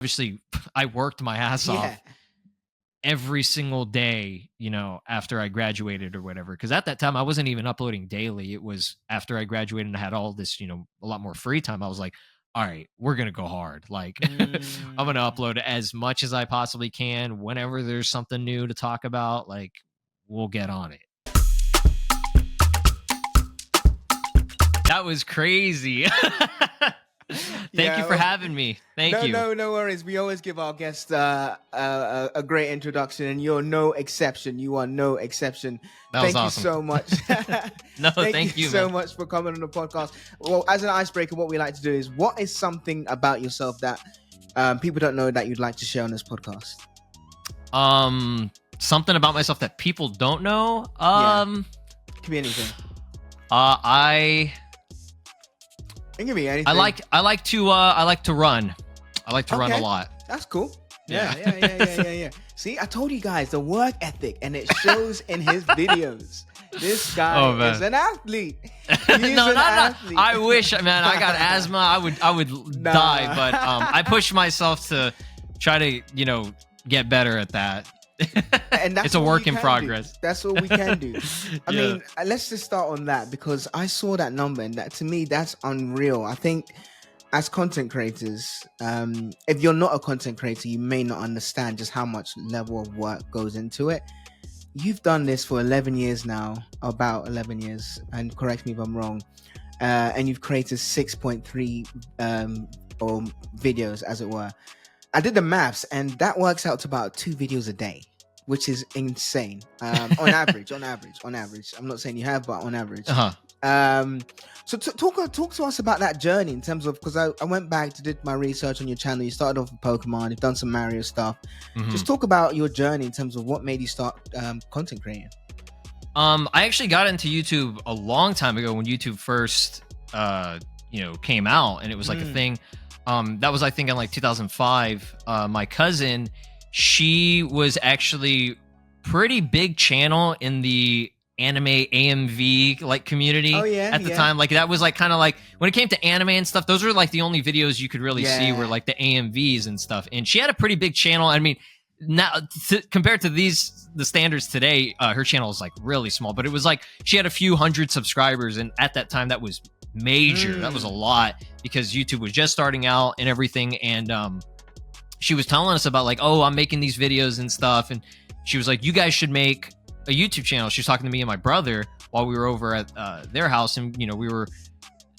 obviously I worked my ass Yeah. off every single day, after I graduated or whatever. Because at that time, I wasn't even uploading daily. It was after I graduated and I had all this, a lot more free time. I was like, all right, we're going to go hard. Like, I'm going to upload as much as I possibly can. Whenever there's something new to talk about, like, we'll get on it. That was crazy. Thank you for having me. Thank you. No worries. We always give our guests a great introduction, and you're no exception. You are no exception. Thank you awesome. so much. Thank you so much for coming on the podcast. Well, as an icebreaker, what we like to do is, what is something about yourself that people don't know that you'd like to share on this podcast? Something about myself that people don't know. Could be anything. It can be anything. I like to run. I like to run a lot. That's cool. Yeah. See, I told you guys the work ethic, and it shows in his videos. This guy is an athlete. He's an athlete. I wish, man. I got asthma. I would die, but I push myself to try to get better at that. And that's it's a work in progress. That's all we can do. I mean, let's just start on that, because I saw that number, and that, to me, that's unreal. I think as content creators, if you're not a content creator, you may not understand just how much level of work goes into it. You've done this for 11 years now, about 11 years, and correct me if I'm wrong, and you've created 6.3 videos, as it were. I did the maths, and that works out to about 2 videos a day, which is insane. On average. I'm not saying you have, but on average. So talk to us about that journey, in terms of, because I went back to did my research on your channel. You started off with Pokemon. You've done some Mario stuff. Mm-hmm. Just talk about your journey in terms of what made you start content creating. I actually got into YouTube a long time ago, when YouTube first came out, and it was like a thing. That was, I think, in like 2005. My cousin, she was actually pretty big channel in the anime AMV like community at the time. Like, that was like kind of like when it came to anime and stuff, those were like the only videos you could really see were like the AMVs and stuff. And she had a pretty big channel. I mean, now compared to the standards today, her channel is like really small, but it was like she had a few hundred subscribers, and at that time that was major. That was a lot, because YouTube was just starting out and everything. And she was telling us about like, oh, I'm making these videos and stuff, and she was like, you guys should make a YouTube channel. She was talking to me and my brother while we were over at their house, and we were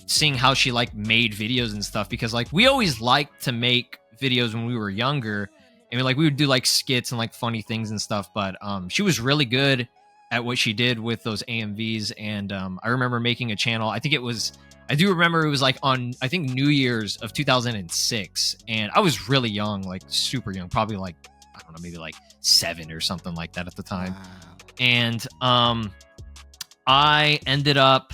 seeing how she like made videos and stuff, because like we always liked to make videos when we were younger, and we would do like skits and like funny things and stuff. But she was really good at what she did with those AMVs. And I remember making a channel. I do remember it was like on, I think, New Year's of 2006. And I was really young, like super young, probably like, I don't know, maybe like 7 or something like that at the time. Wow. And I ended up,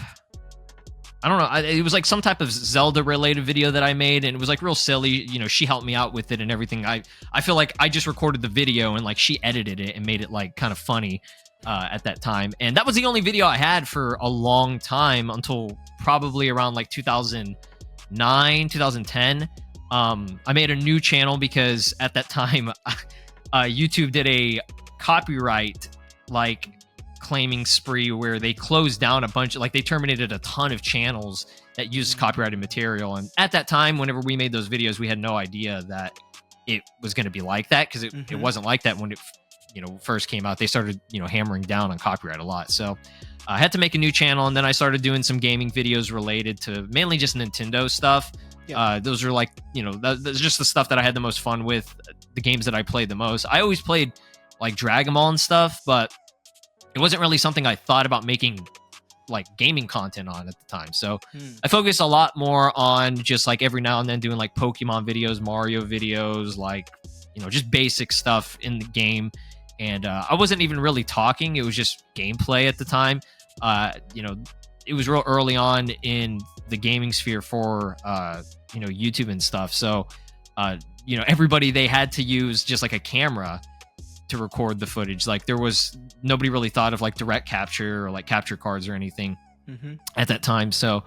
I don't know, it was like some type of Zelda related video that I made, and it was like real silly. She helped me out with it and everything. I feel like I just recorded the video, and like she edited it and made it like kind of funny at that time. And that was the only video I had for a long time, until probably around like 2009, 2010. I made a new channel because at that time YouTube did a copyright like claiming spree where they closed down a bunch, like they terminated a ton of channels that used copyrighted material. And at that time, whenever we made those videos, we had no idea that it was going to be like that, because it wasn't like that when it first came out. They started hammering down on copyright a lot. So I had to make a new channel, and then I started doing some gaming videos related to mainly just Nintendo stuff. Those are like that's just the stuff that I had the most fun with, the games that I played the most. I always played like Dragon Ball and stuff, but it wasn't really something I thought about making like gaming content on at the time. So I focused a lot more on just like every now and then doing like Pokemon videos, Mario videos, like just basic stuff in the game. And I wasn't even really talking. It was just gameplay at the time. It was real early on in the gaming sphere for, YouTube and stuff. So, everybody, they had to use just like a camera to record the footage. Like there was nobody really thought of like direct capture or like capture cards or anything at that time. So,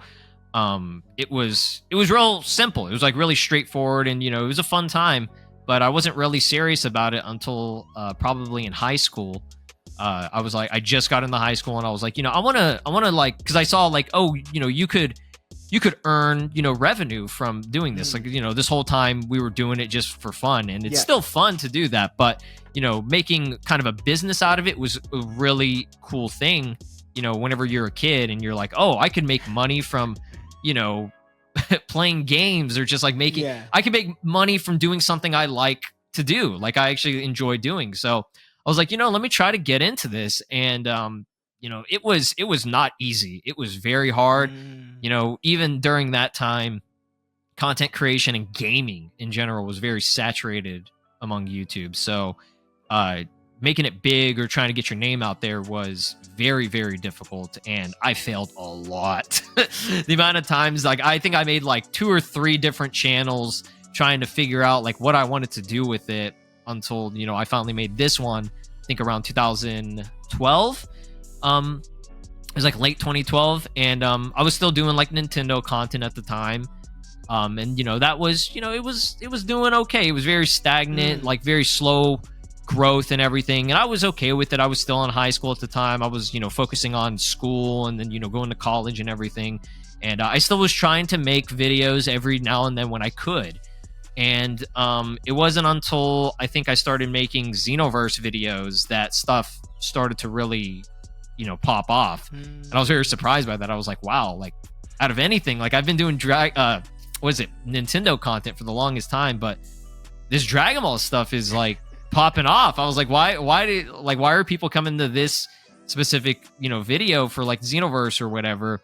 it was real simple. It was like really straightforward, and, it was a fun time. but I wasn't really serious about it until probably in high school. I was like, I just got into high school, and I was like, I want to like, because I saw like, oh, you could earn, revenue from doing this. Like, this whole time we were doing it just for fun, and it's still fun to do that. But, making kind of a business out of it was a really cool thing. Whenever you're a kid and you're like, oh, I can make money from, playing games, or just like I can make money from doing something I like to do. Like I actually enjoy doing. So I was like, let me try to get into this. And, it was not easy. It was very hard. Even during that time, content creation and gaming in general was very saturated among YouTube. So, making it big or trying to get your name out there was very, very difficult. And I failed a lot. The amount of times, like, I think I made like 2 or 3 different channels trying to figure out like what I wanted to do with it, until, I finally made this one, I think around 2012. It was like late 2012. And, I was still doing like Nintendo content at the time. And, that was, it was doing okay. It was very stagnant, like very slow growth and everything. And I was okay with it. I was still in high school at the time. I was, focusing on school, and then, going to college and everything. And I still was trying to make videos every now and then when I could. And it wasn't until I think I started making Xenoverse videos that stuff started to really, pop off. And I was very surprised by that. I was like, wow, like out of anything, like I've been doing Nintendo content for the longest time, but this Dragon Ball stuff is like popping off. I was like, why are people coming to this specific, video for like Xenoverse or whatever?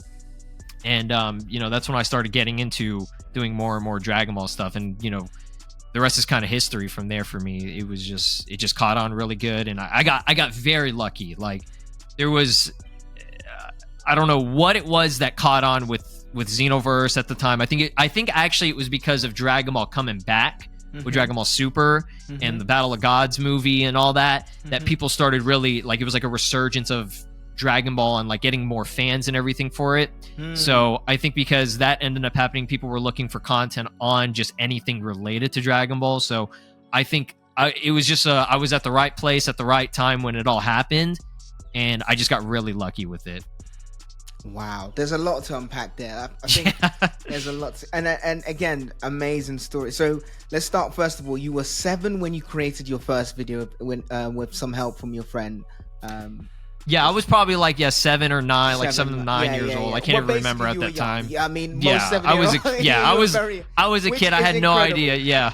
And that's when I started getting into doing more and more Dragon Ball stuff. And the rest is kind of history from there for me. It just caught on really good, and I got very lucky. Like there was I don't know what it was that caught on with Xenoverse at the time. I think actually it was because of Dragon Ball coming back with Dragon Ball Super and the Battle of Gods movie and all that, that people started really, like, it was like a resurgence of Dragon Ball and like getting more fans and everything for it. So I think because that ended up happening, people were looking for content on just anything related to Dragon Ball. So I think it was just I was at the right place at the right time when it all happened, and I just got really lucky with it. Wow, there's a lot to unpack there. I think there's a lot and again, amazing story. So let's start first of all. You were 7 when you created your first video, with some help from your friend. Yeah, I was probably like 7 or 9, like 7 to 9 years old. I can't even remember at that time. Yeah, I mean, most 7 I was a kid. I had no idea. Yeah,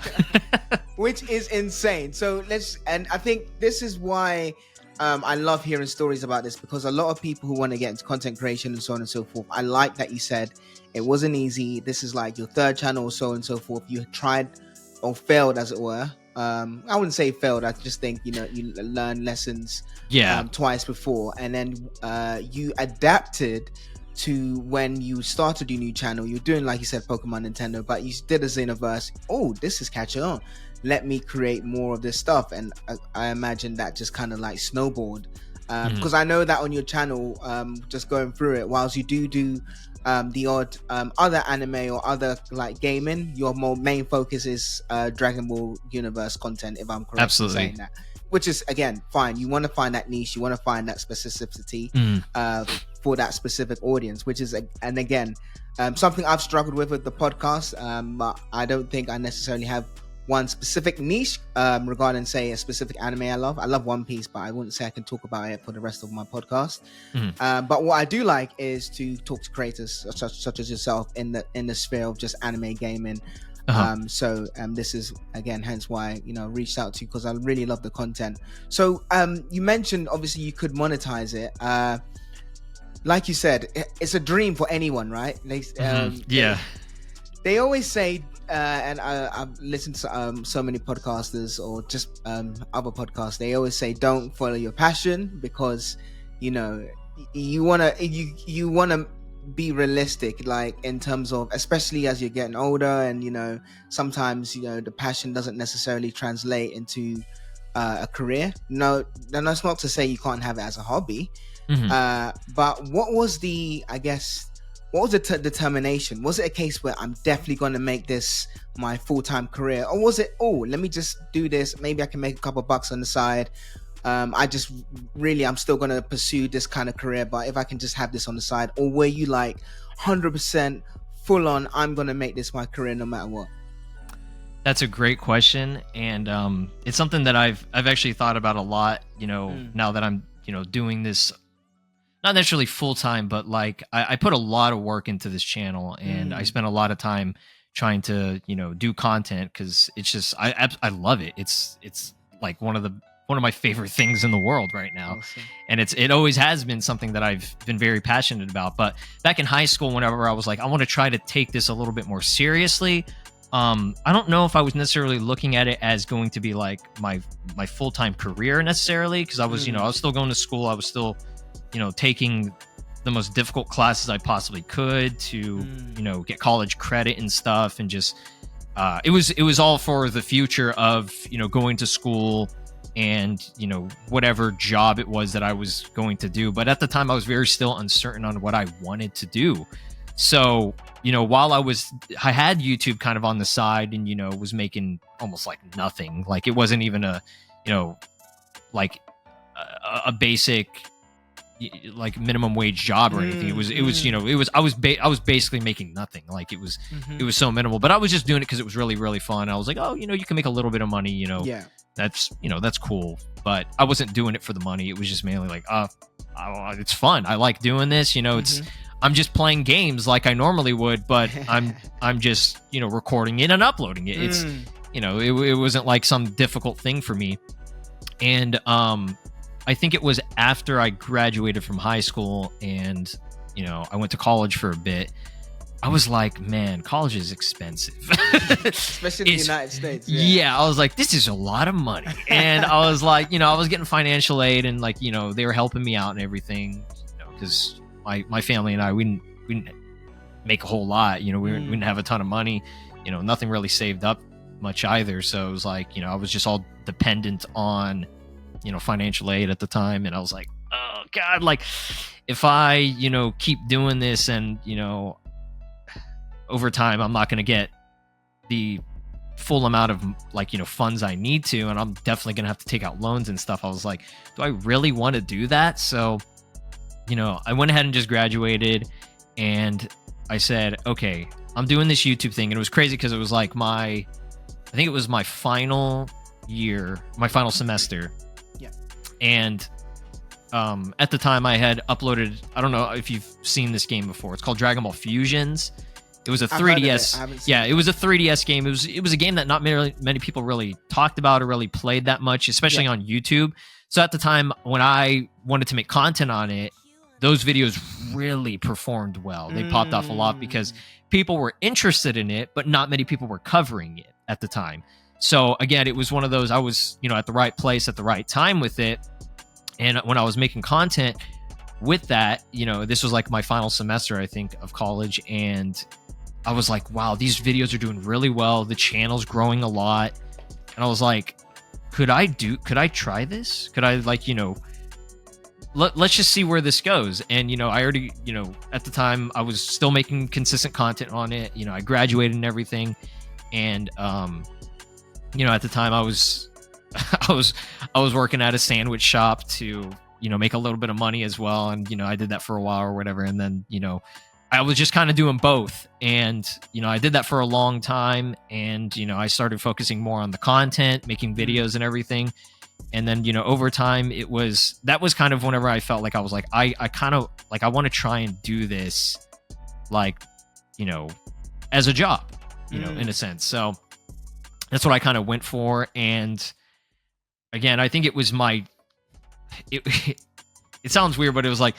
which is insane. So and I think this is why I love hearing stories about this, because a lot of people who want to get into content creation and so on and so forth. I like that you said it wasn't easy. This is like your 3rd channel or so on and so forth. You tried or failed, as it were. I wouldn't say failed. I just think you learn lessons twice before, and then you adapted to when you started your new channel. You're doing, like you said, Pokemon Nintendo, but you did a Xenoverse. Oh, this is catching on. Let me create more of this stuff, and I imagine that just kind of like snowballed, because I know that on your channel, just going through it, whilst you do the odd other anime or other like gaming, your main focus is Dragon Ball universe content, if I'm correct in saying that, which is, again, fine. You want to find that niche, you want to find that specificity for that specific audience, which is, and again, something I've struggled with the podcast, but I don't think I necessarily have one specific niche regarding, say, a specific anime I love. I love One Piece, but I wouldn't say I can talk about it for the rest of my podcast. But what I do like is to talk to creators such as yourself in the sphere of just anime gaming. So this is, again, hence why reached out to you, because I really love the content. So you mentioned obviously you could monetize it. Like you said, it's a dream for anyone, right? They always say, and I've listened to so many podcasters or just other podcasts. They always say, don't follow your passion, because you wanna be realistic, like in terms of, especially as you're getting older, and sometimes the passion doesn't necessarily translate into a career. No, that's not to say you can't have it as a hobby. But what was the, I guess, what was the determination? Was it a case where I'm definitely going to make this my full-time career, or was it, oh, let me just do this, maybe I can make a couple bucks on the side, I'm still going to pursue this kind of career, but if I can just have this on the side? Or were you like 100% full on, I'm going to make this my career no matter what? That's a great question, and it's something that I've actually thought about a lot, now that I'm doing this, not necessarily full time, but like I put a lot of work into this channel, and I spent a lot of time trying to do content, because it's just I love it. It's like one of my favorite things in the world right now. Awesome. And it always has been something that I've been very passionate about. But back in high school, whenever I was like, I want to try to take this a little bit more seriously, I don't know if I was necessarily looking at it as going to be like my full-time career necessarily, because I was I was still going to school, I was still taking the most difficult classes I possibly could to get college credit and stuff, and just it was all for the future of going to school and whatever job it was that I was going to do. But at the time I was very still uncertain on what I wanted to do. So while I had YouTube kind of on the side, and was making almost like nothing, like it wasn't even a like a basic like minimum wage job or anything. It was I was basically making nothing. Like it was so minimal, but I was just doing it because it was really, really fun. I was like, oh, you can make a little bit of money, yeah, that's cool. But I wasn't doing it for the money. It was just mainly like, it's fun, I like doing this, I'm just playing games like I normally would, but I'm just recording it and uploading it. It's it wasn't like some difficult thing for me. And I think it was after I graduated from high school and, I went to college for a bit. I was like, man, college is expensive. Especially in the United States. Yeah, I was like, this is a lot of money. And I was like, I was getting financial aid, and like, they were helping me out and everything, because my family and I, we didn't make a whole lot. We didn't have a ton of money. Nothing really saved up much either. So it was like, I was just all dependent on financial aid at the time. And I was like, oh God, like if I keep doing this, and over time I'm not going to get the full amount of like funds I need to, and I'm definitely going to have to take out loans and stuff. I was like, do I really want to do that? So I went ahead and just graduated, and I said, okay, I'm doing this YouTube thing. And it was crazy because it was like I think it was my final year, my final semester. Yeah. And at the time I had uploaded, I don't know if you've seen this game before. It's called Dragon Ball Fusions. It was a 3DS. Yeah, it was a 3DS game. It was a game that not many people really talked about or really played that much, especially on YouTube. So at the time when I wanted to make content on it, those videos really performed well. They popped off a lot because people were interested in it, but not many people were covering it at the time. So again, it was one of those, I was, at the right place at the right time with it. And when I was making content with that, this was like my final semester, I think, of college. And I was like, wow, these videos are doing really well. The channel's growing a lot. And I was like, could I try this? Could I let's just see where this goes. And, I already, at the time I was still making consistent content on it. I graduated and everything. And, at the time I was working at a sandwich shop to, make a little bit of money as well. And, I did that for a while or whatever. And then, I was just kind of doing both. And, I did that for a long time. And, I started focusing more on the content, making videos and everything. And then, over time that was kind of whenever I felt like I was like, I kind of like, I want to try and do this, like, as a job, in a sense. So that's what I kind of went for. And again, I think it was it sounds weird, but it was like,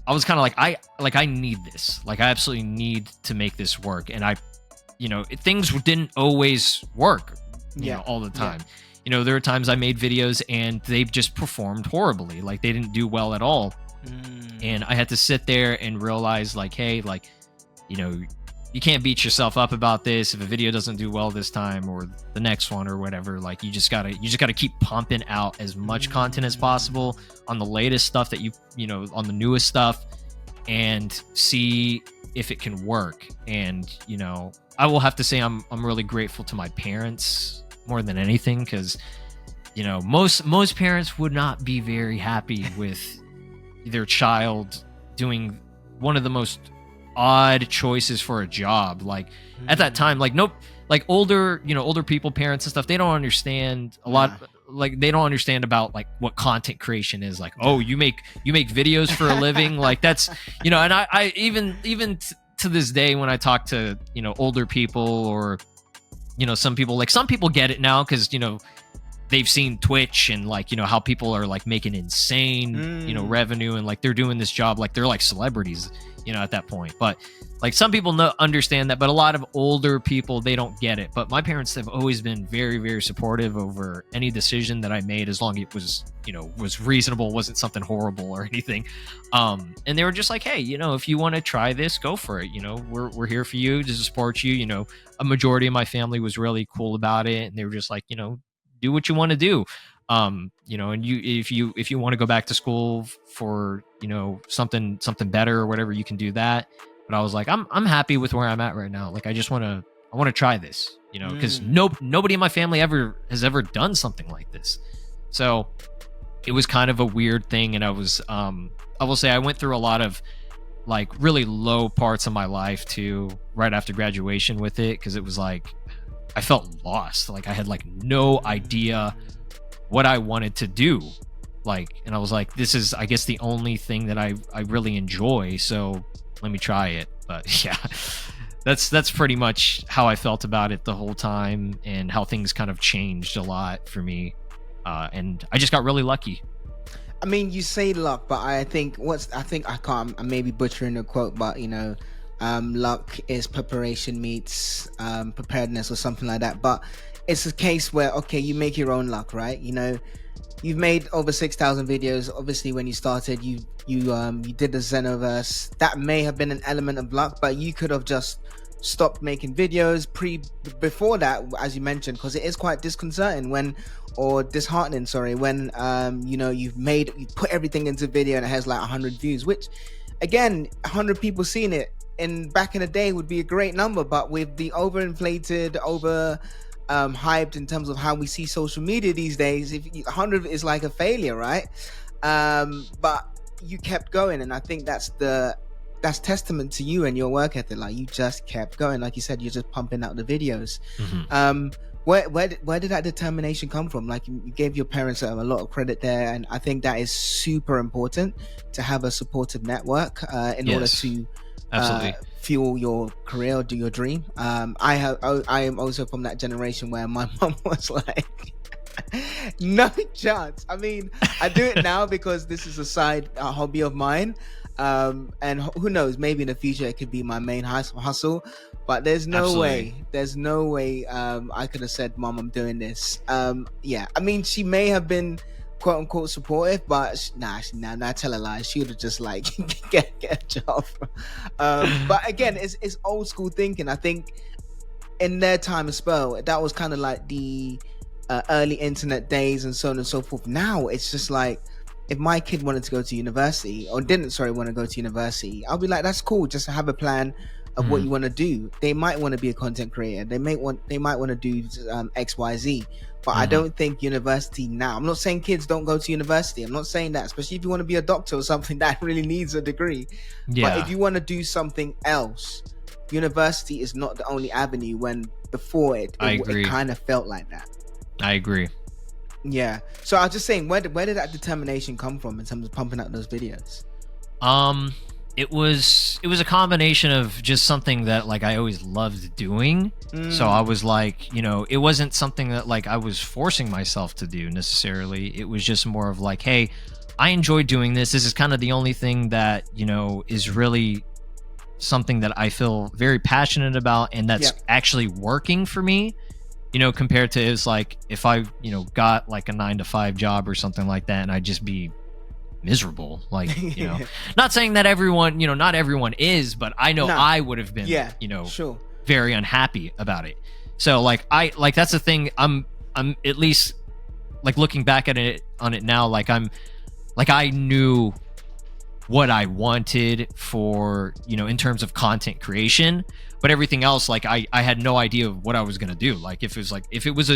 I was kind of like, I need this. Like, I absolutely need to make this work. And things didn't always work, all the time. Yeah. There were times I made videos and they just performed horribly. Like, they didn't do well at all. And I had to sit there and realize, like, hey, like, you can't beat yourself up about this. If a video doesn't do well this time or the next one or whatever, like, you just gotta keep pumping out as much content as possible on the latest stuff that on the newest stuff, and see if it can work. And I will have to say I'm really grateful to my parents more than anything, because most parents would not be very happy with their child doing one of the most odd choices for a job. Like at that time, like older people, parents and stuff, they don't understand a lot. Like they don't understand about like what content creation is. Like, oh, you make videos for a living. Like that's, and I even to this day, when I talk to, older people, or, some people get it now, because, they've seen Twitch and like, how people are like making insane, revenue, and like they're doing this job, like they're like celebrities, at that point. But like some people understand that, but a lot of older people, they don't get it. But my parents have always been very, very supportive over any decision that I made, as long as it was, was reasonable, wasn't something horrible or anything. And they were just like, hey, if you want to try this, go for it. We're here for you to support you. A majority of my family was really cool about it, and they were just like, do what you want to do. And if you want to go back to school for, something better or whatever, you can do that. But I was like, I'm happy with where I'm at right now. Like, I want to try this, because nobody in my family has ever done something like this. So it was kind of a weird thing. And I will say I went through a lot of like really low parts of my life too, right after graduation with it. 'Cause it was like, I felt lost. Like I had like no idea what I wanted to do. Like, and I was like, this is, I guess, the only thing that I really enjoy. So let me try it. But yeah, that's pretty much how I felt about it the whole time, and how things kind of changed a lot for me. And I just got really lucky. I mean, you say luck, but I think I'm maybe butchering the quote, but luck is preparation meets preparedness or something like that. But it's a case where, okay, you make your own luck, right? You've made over 6,000 videos. Obviously, when you started, you did the Xenoverse. That may have been an element of luck, but you could have just stopped making videos before that, as you mentioned, because it is quite disheartening when you put everything into video and it has like 100 views, which again, 100 people seeing it in back in the day would be a great number, but with the overinflated, hyped in terms of how we see social media these days, if 100 is like a failure, right? But you kept going, and I think that's testament to you and your work ethic. Like, you just kept going. Like you said, you're just pumping out the videos. Mm-hmm. Where did that determination come from? Like, you gave your parents a lot of credit there, and I think that is super important to have a supportive network in order to absolutely fuel your career, do your dream. I am also from that generation where my mom was like, no chance. I mean, I do it now because this is a side hobby of mine, and who knows, maybe in the future it could be my main hustle, but there's no way I could have said, Mom, I'm doing this. Yeah, I mean, she may have been quote unquote supportive, but nah, tell a lie. She would have just like get a job. But again, it's old school thinking. I think in their time as well, that was kind of like the early internet days and so on and so forth. Now it's just like, if my kid wanted to go to university, or didn't want to go to university, I'll be like, that's cool, just to have a plan of what you want to do. They might want to be a content creator, they might want to do XYZ, but I don't think university now, I'm not saying kids don't go to university, I'm not saying that, especially if you want to be a doctor or something that really needs a degree. But if you want to do something else, university is not the only avenue, when before it kind of felt like that. I agree. Yeah. So I was just saying, where did that determination come from in terms of pumping out those videos? It was a combination of just something that like I always loved doing. So I was like, it wasn't something that like I was forcing myself to do necessarily. It was just more of like, hey, I enjoy doing this. This is kind of the only thing that, is really something that I feel very passionate about, and that's actually working for me. Compared to is like if I, got like a 9-to-5 job or something like that, and I'd just be miserable. Like, not saying that everyone, not everyone is, but I know I would have been, sure, very unhappy about it. So like, that's the thing. I'm at least like looking back at it now, like I knew what I wanted for, in terms of content creation. But everything else, like I had no idea what I was going to do. Like if it was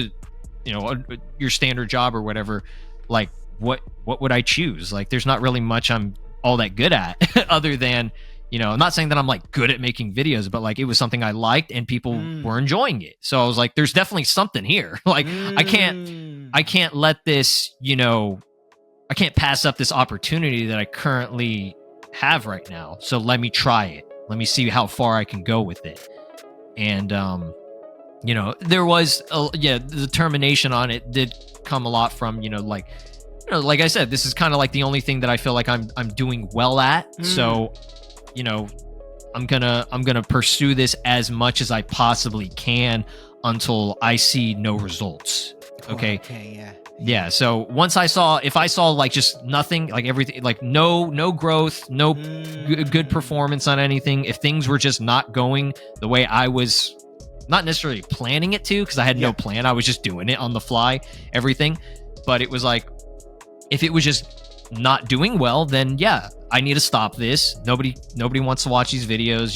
your standard job or whatever, like what would I choose? Like there's not really much I'm all that good at other than, I'm not saying that I'm like good at making videos, but like it was something I liked and people were enjoying it. So I was like, there's definitely something here. Like I can't let this, I can't pass up this opportunity that I currently have right now. So let me try it. Let me see how far I can go with it. And, there was, the determination on it did come a lot from, like I said, this is kind of like the only thing that I feel like I'm doing well at. So, I'm gonna pursue this as much as I possibly can until I see no results. Okay. Yeah. So once if I saw like just nothing, like everything, like no growth, no good performance on anything, if things were just not going the way I was not necessarily planning it to, because I had no plan, I was just doing it on the fly, everything. But it was like, if it was just not doing well, then I need to stop this. Nobody wants to watch these videos,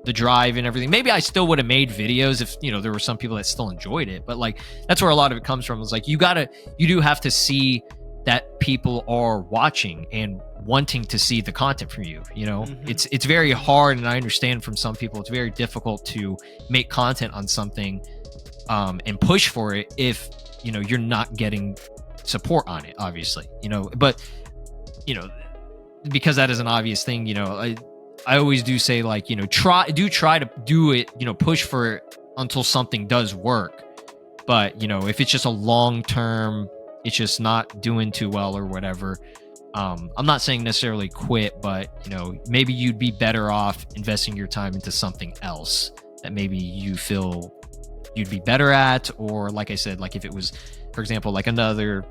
the drive and everything. Maybe I still would have made videos if, there were some people that still enjoyed it. But like, that's where a lot of it comes from. It's like, you do have to see that people are watching and wanting to see the content from you. It's very hard. And I understand from some people, it's very difficult to make content on something and push for it if, you're not getting support on it, obviously, but, because that is an obvious thing, I always do say, like, try to do it, push for it until something does work. But, if it's just a long term, it's just not doing too well or whatever. I'm not saying necessarily quit, but, maybe you'd be better off investing your time into something else that maybe you feel you'd be better at. Or like I said, like if it was, for example, like another,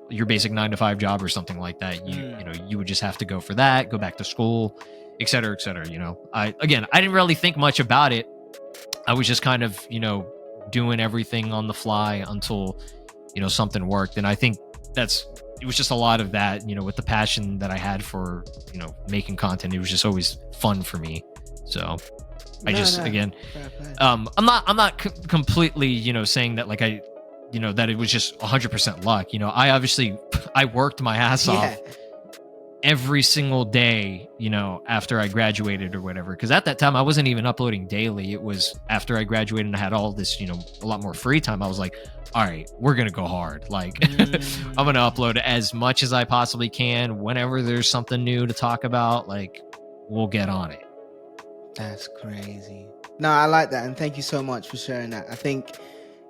your basic 9-to-5 job or something like that, you would just have to go for that, go back to school, et cetera, et cetera. I didn't really think much about it. I was just kind of, doing everything on the fly until, something worked. And I think it was just a lot of that, with the passion that I had for, making content. It was just always fun for me. So I'm not completely, saying that like that it was just 100% luck. I worked my ass off every single day, after I graduated or whatever. Because at that time, I wasn't even uploading daily. It was after I graduated and I had all this, a lot more free time. I was like, all right, we're going to go hard. Like, I'm going to upload as much as I possibly can. Whenever there's something new to talk about, like, we'll get on it. That's crazy. No, I like that. And thank you so much for sharing that. I think,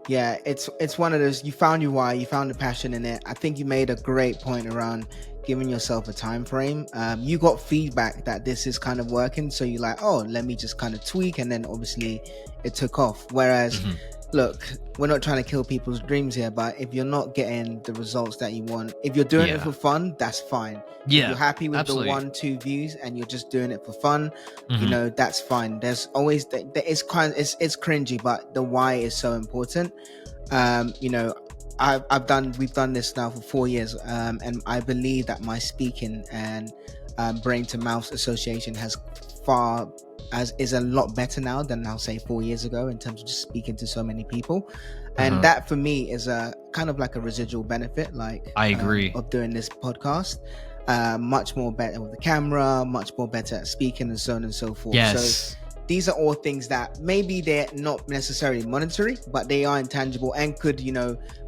it's one of those, you found your why, you found the passion in it. I think you made a great point around giving yourself a time frame. You got feedback that this is kind of working, so you're like, oh, let me just kind of tweak, and then obviously it took off. Whereas look, we're not trying to kill people's dreams here, but if you're not getting the results that you want, if you're doing it for fun, that's fine. If you're happy with the 1-2 views and you're just doing it for fun, that's fine. There's always it's cringy, but the why is so important. We've done this now for 4 years, and I believe that my speaking and brain to mouth association is a lot better now than I'll say 4 years ago in terms of just speaking to so many people. And that for me is a kind of like a residual benefit, like I agree, of doing this podcast. Much more better with the camera, much more better at speaking, and so on and so forth. So these are all things that maybe they're not necessarily monetary, but they are intangible and could,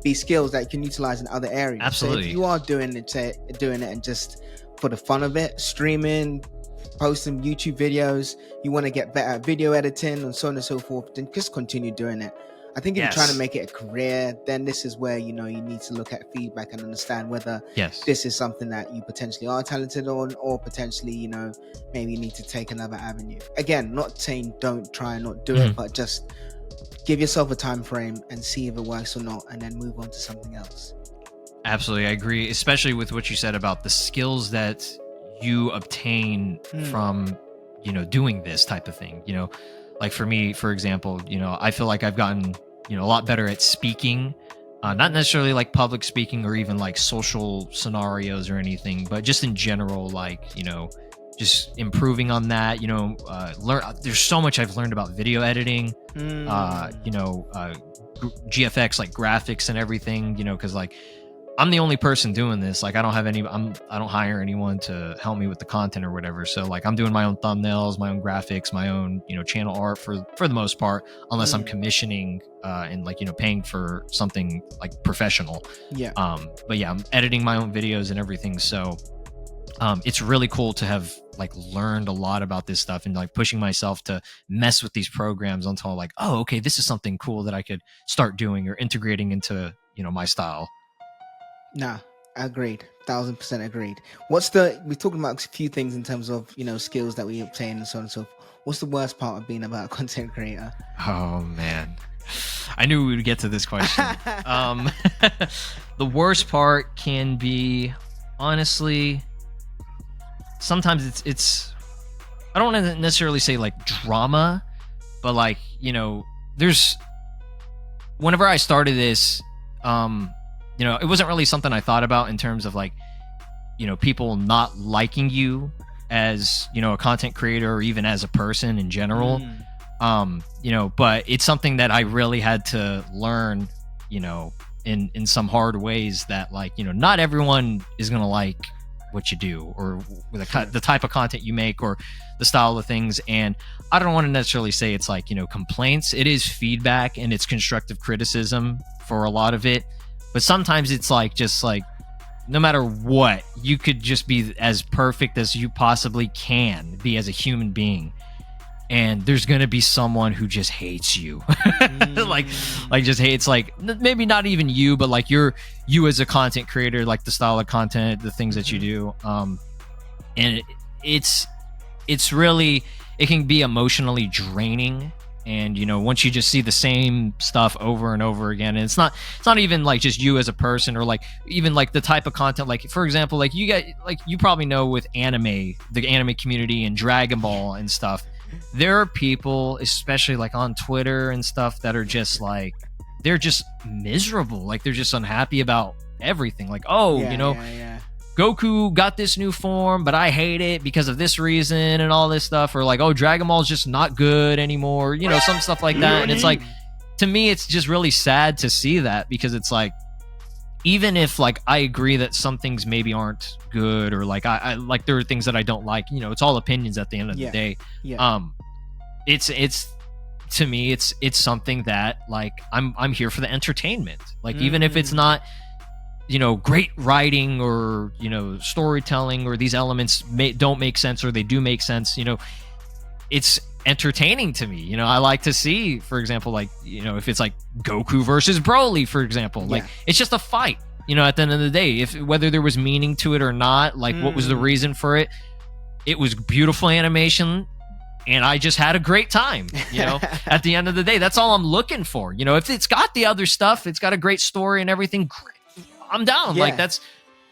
be skills that you can utilize in other areas. Absolutely. So if you are doing it and just for the fun of it, streaming, posting YouTube videos, you want to get better at video editing and so on and so forth, then just continue doing it. I think if you're trying to make it a career, then this is where, you need to look at feedback and understand whether this is something that you potentially are talented on, or potentially, maybe you need to take another avenue. Again, not saying don't try and not do it, but just give yourself a time frame and see if it works or not, and then move on to something else. Absolutely. I agree, especially with what you said about the skills that you obtain from, doing this type of thing. Like for me, for example, I feel like I've gotten, a lot better at speaking Not necessarily like public speaking or even like social scenarios or anything, but just in general, like, just improving on that, there's so much I've learned about video editing, GFX, like graphics and everything, because like I'm the only person doing this. Like I don't hire anyone to help me with the content or whatever. So like I'm doing my own thumbnails, my own graphics, my own, channel art for the most part, unless I'm commissioning and like, paying for something like professional. Yeah. But yeah, I'm editing my own videos and everything. So it's really cool to have like learned a lot about this stuff and like pushing myself to mess with these programs until like, oh, okay, this is something cool that I could start doing or integrating into, my style. Nah, agreed. 1000% agreed. We're talking about a few things in terms of, skills that we obtain and so on and so forth. What's the worst part of being about a content creator? Oh man, I knew we would get to this question. The worst part can be, honestly, sometimes it's I don't want to necessarily say like drama, but like, there's, whenever I started this, it wasn't really something I thought about in terms of like, people not liking you as, a content creator or even as a person in general. But it's something that I really had to learn, in some hard ways that like, not everyone is going to like what you do or the type of content you make or the style of things. And I don't want to necessarily say it's like, complaints. It is feedback and it's constructive criticism for a lot of it. But sometimes it's like, just like, no matter what, you could just be as perfect as you possibly can be as a human being. And there's going to be someone who just hates you. like just hates, like maybe not even you, but like you as a content creator, like the style of content, the things that you do. And it's really, it can be emotionally draining. And once you just see the same stuff over and over again, and it's not even like just you as a person or like even like the type of content, like for example, like you probably know with anime, the anime community and Dragon Ball and stuff, there are people, especially like on Twitter and stuff, that are just like, they're just miserable, like they're just unhappy about everything, like Goku got this new form, but I hate it because of this reason and all this stuff. Or like, oh, Dragon Ball is just not good anymore. Some stuff like that. And it's like, to me, it's just really sad to see that, because it's like, even if like I agree that some things maybe aren't good, or like I like there are things that I don't like, it's all opinions at the end of the day. It's to me, it's something that like I'm here for the entertainment. Like even if it's not, great writing or, storytelling, or these elements don't make sense, or they do make sense, it's entertaining to me. I like to see, for example, like, if it's like Goku versus Broly, for example, like it's just a fight, at the end of the day, whether there was meaning to it or not, like what was the reason for it? It was beautiful animation, and I just had a great time, at the end of the day. That's all I'm looking for. If it's got the other stuff, it's got a great story and everything, great, I'm down. Like that's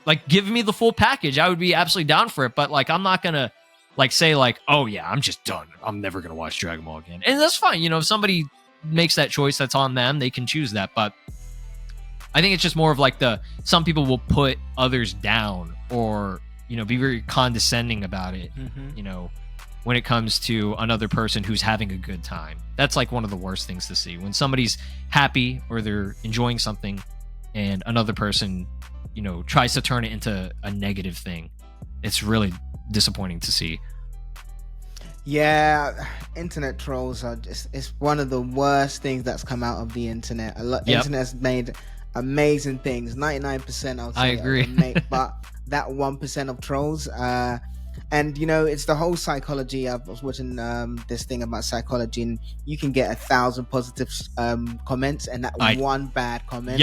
like, give me the full package. I would be absolutely down for it. But like, I'm not gonna like say like, oh yeah, I'm just done, I'm never gonna watch Dragon Ball again. And that's fine. If somebody makes that choice, that's on them. They can choose that. But I think it's just more of like some people will put others down, or be very condescending about it. When it comes to another person who's having a good time. That's like one of the worst things to see, when somebody's happy or they're enjoying something and another person, tries to turn it into a negative thing. It's really disappointing to see. Yeah, internet trolls are it's one of the worst things that's come out of the internet. The internet has made amazing things. 99%, I'll say. I agree. But that 1% of trolls, and it's the whole psychology. I was watching this thing about psychology, and you can get 1,000 positive comments, and that one bad comment,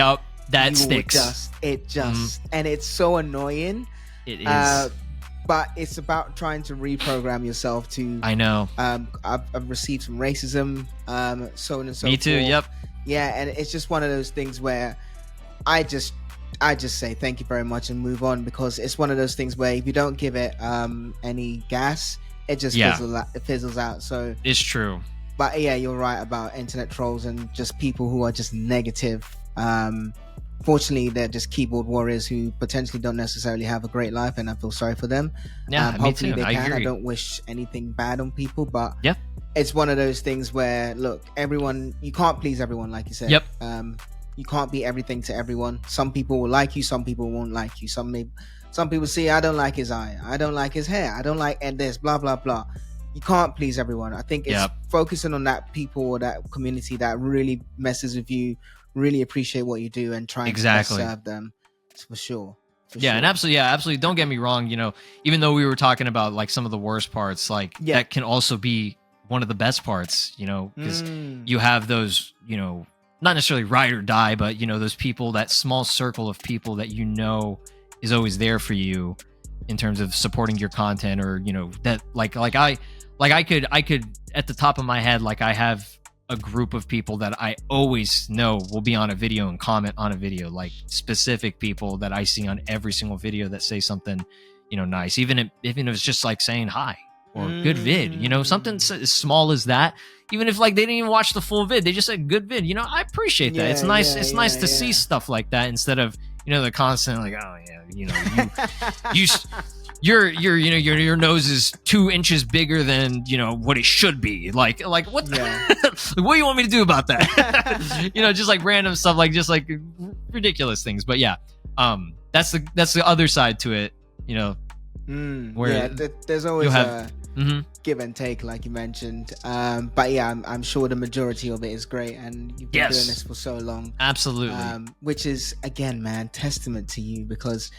that sticks. And it's so annoying. It is. But it's about trying to reprogram yourself to. I know. I've received some racism, so on and so forth. Me too. Yep. Yeah, and it's just one of those things where I just say thank you very much and move on, because it's one of those things where if you don't give it any gas, it just fizzles out. So it's true. But yeah, you're right about internet trolls and just people who are just negative. fortunately, they're just keyboard warriors who potentially don't necessarily have a great life, and I feel sorry for them. Yeah, me hopefully too. they I can. agree. I don't wish anything bad on people, but Yep. it's one of those things where, look, you can't please everyone, like you said. Yep. You can't be everything to everyone. Some people will like you, some people won't like you. Some people say, I don't like his eye, I don't like his hair, I don't like and this, blah blah blah. You can't please everyone. I think it's focusing on that people or that community that really messes with you, really appreciate what you do, and trying to best serve them. For sure. And absolutely. Don't get me wrong. Even though we were talking about like some of the worst parts, like that can also be one of the best parts. Because you have those, not necessarily ride or die, but those people, that small circle of people that is always there for you in terms of supporting your content, or that I could at the top of my head, like I have a group of people that I always know will be on a video and comment on a video, like specific people that I see on every single video that say something nice, even if it's just like saying hi or good vid, something as small as that. Even if like they didn't even watch the full vid, they just said good vid, I appreciate that. It's nice. It's nice to see stuff like that instead of the constant like, oh yeah, your nose is 2 inches bigger than what it should be. Like what? What do you want me to do about that? Just like random stuff, like just like ridiculous things. But yeah, that's the other side to it. Where there's always a give and take, like you mentioned. But yeah, I'm sure the majority of it is great, and you've been doing this for so long. Absolutely. Which is, again, man, testament to you, because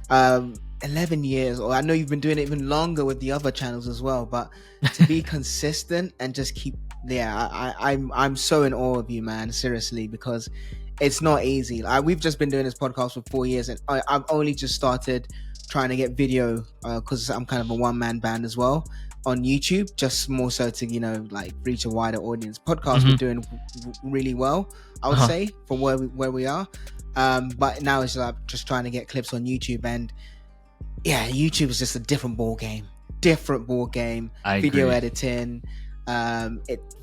11 years, or I know you've been doing it even longer with the other channels as well, but to be consistent and just keep, I'm so in awe of you, man, seriously, because it's not easy. We've just been doing this podcast for 4 years, and I've only just started trying to get video, because I'm kind of a one-man band as well on YouTube, just more so to like reach a wider audience. Podcast we're doing really well, I would say, from where we are, but now it's like just trying to get clips on YouTube, and yeah, YouTube is just a different ball game. I Video agree. editing,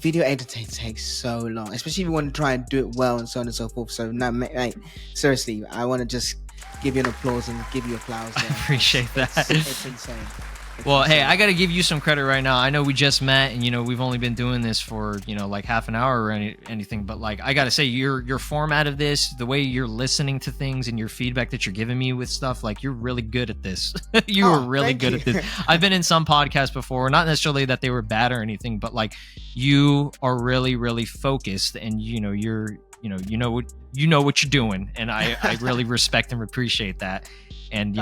video editing takes so long, especially if you want to try and do it well, and so on and so forth. So no, mate, seriously, I want to just give you an applause and give you a flowers there. I appreciate that. It's insane. Well, hey, I got to give you some credit right now. I know we just met, and we've only been doing this for like half an hour or anything, but like I got to say, your format of this, the way you're listening to things, and your feedback that you're giving me with stuff, like you're really good at this. You are really good at this. I've been in some podcasts before, not necessarily that they were bad or anything, but like you are really, really focused, and you know what you're doing, and I really respect and appreciate that, and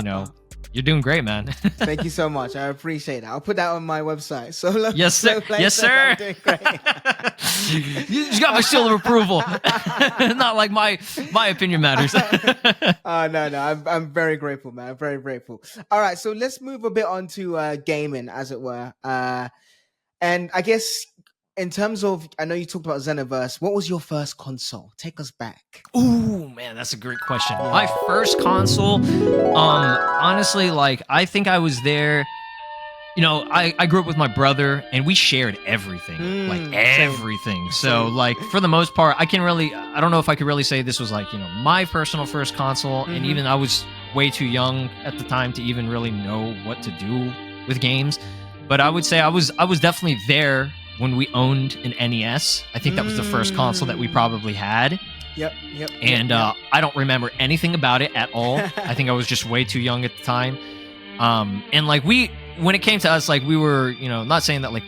you're doing great, man. Thank you so much. I appreciate it. I'll put that on my website. Yes, sir. Yes, sir. I'm doing great. You just got my seal of approval. Not like my opinion matters. No. I'm very grateful, man. I'm very grateful. All right, so let's move a bit on to gaming, as it were. And I guess in terms of, I know you talked about Xenoverse. What was your first console? Take us back. Ooh, man, that's a great question. Yeah. My first console, honestly, like I think I was there. I grew up with my brother, and we shared everything, like everything. So, like for the most part, I don't know if I could really say this was like my personal first console, and even I was way too young at the time to even really know what to do with games. But I would say I was definitely there when we owned an NES. I think that was the first console that we probably had. Yep. And I don't remember anything about it at all. I think I was just way too young at the time. And like when it came to us, like we were, not saying that like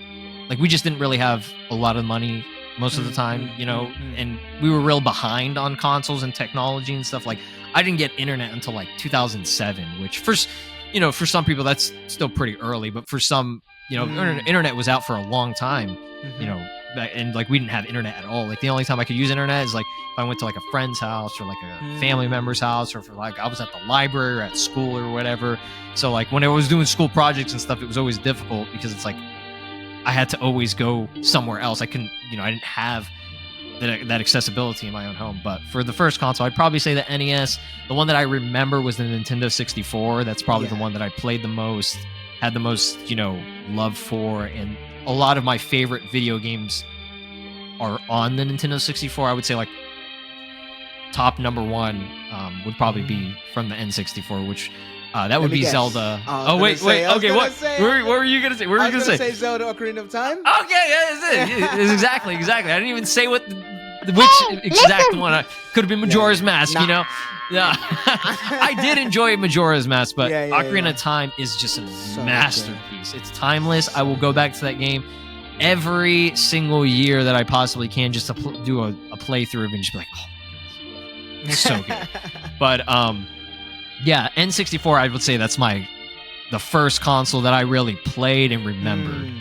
we just didn't really have a lot of money most of the time, and we were real behind on consoles and technology and stuff. Like I didn't get internet until like 2007, which for some people that's still pretty early, but for some, internet was out for a long time, and like we didn't have internet at all. Like the only time I could use internet is like if I went to like a friend's house or like a family member's house, or for like I was at the library or at school or whatever. So like when I was doing school projects and stuff, it was always difficult because it's like I had to always go somewhere else. I couldn't, I didn't have that accessibility in my own home. But for the first console, I'd probably say the NES. The one that I remember was the Nintendo 64. That's probably the one that I played the most, had the most, love for, and a lot of my favorite video games are on the Nintendo 64. I would say like top number one would probably be from the N64, which that would be guess. Zelda. Wait. Okay, what were you gonna say? What were you gonna say? Zelda Ocarina of Time. Okay, it's exactly. I didn't even say which exact one. Could have been Majora's Mask, you know. Yeah, I did enjoy Majora's Mask, but Ocarina of Time is just a masterpiece. It's timeless. I will go back to that game every single year that I possibly can, just to do a playthrough of it and just be like, oh, it's so good. But yeah, N64, I would say that's the first console that I really played and remembered.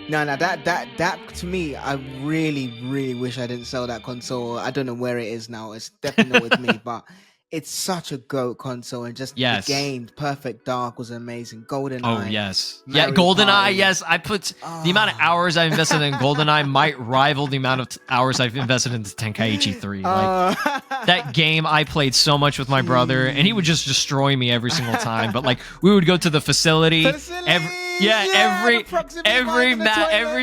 No, that to me, I really, really wish I didn't sell that console. I don't know where it is now. It's definitely not with me, but it's such a GOAT console, and just the game, Perfect Dark was amazing. GoldenEye. Oh, yes. GoldenEye, yes. I put the amount of hours I've invested in GoldenEye might rival the amount of hours I've invested into Tenkaichi 3. Like, that game I played so much with my brother, and he would just destroy me every single time. But like, we would go to the facility. Every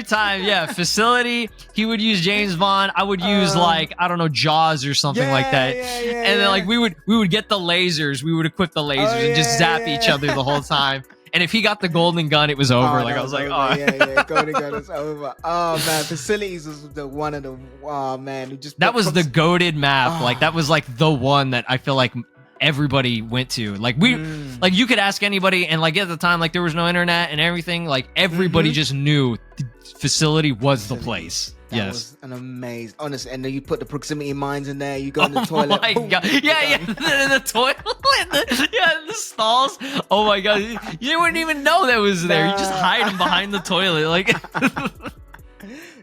time, facility. He would use James Bond. I would use Jaws or something like that. And then like we would get the lasers. We would equip the lasers and just zap each other the whole time. And if he got the golden gun, it was over. Golden gun was over. Oh man, facilities was one of the that was the goated map. Like that was like the one that I feel like everybody went to. Like like you could ask anybody, and like at the time, like there was no internet and everything. Like everybody just knew the facility was the place. That was an amazing, honestly. And then you put the proximity mines in there. You go in the toilet. Oh my god! The toilet, the stalls. Oh my god! You wouldn't even know that was there. You just hide them behind the toilet, like.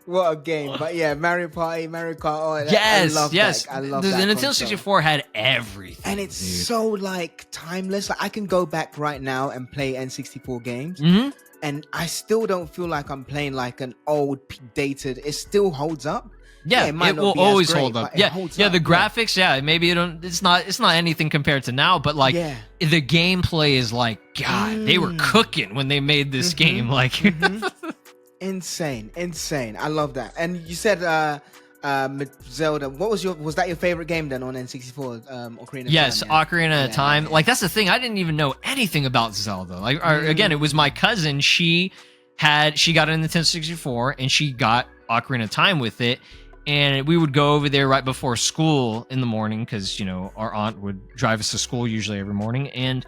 What a game. But yeah, Mario Party, Mario Kart. Yes. I love that. The Nintendo 64 had everything. And it's so like timeless. Like I can go back right now and play N64 games. And I still don't feel like I'm playing like an old dated. It still holds up. Yeah, it will always hold up. Yeah, the graphics, maybe it's not anything compared to now, but like the gameplay is like, God, they were cooking when they made this game. Like insane. I love that. And you said Zelda. Was that your favorite game then on N64? Ocarina of Time. Yes, Ocarina of Time. Like that's the thing. I didn't even know anything about Zelda. Like again, it was my cousin. She got a Nintendo 64 and she got Ocarina of Time with it. And we would go over there right before school in the morning because, our aunt would drive us to school usually every morning. And,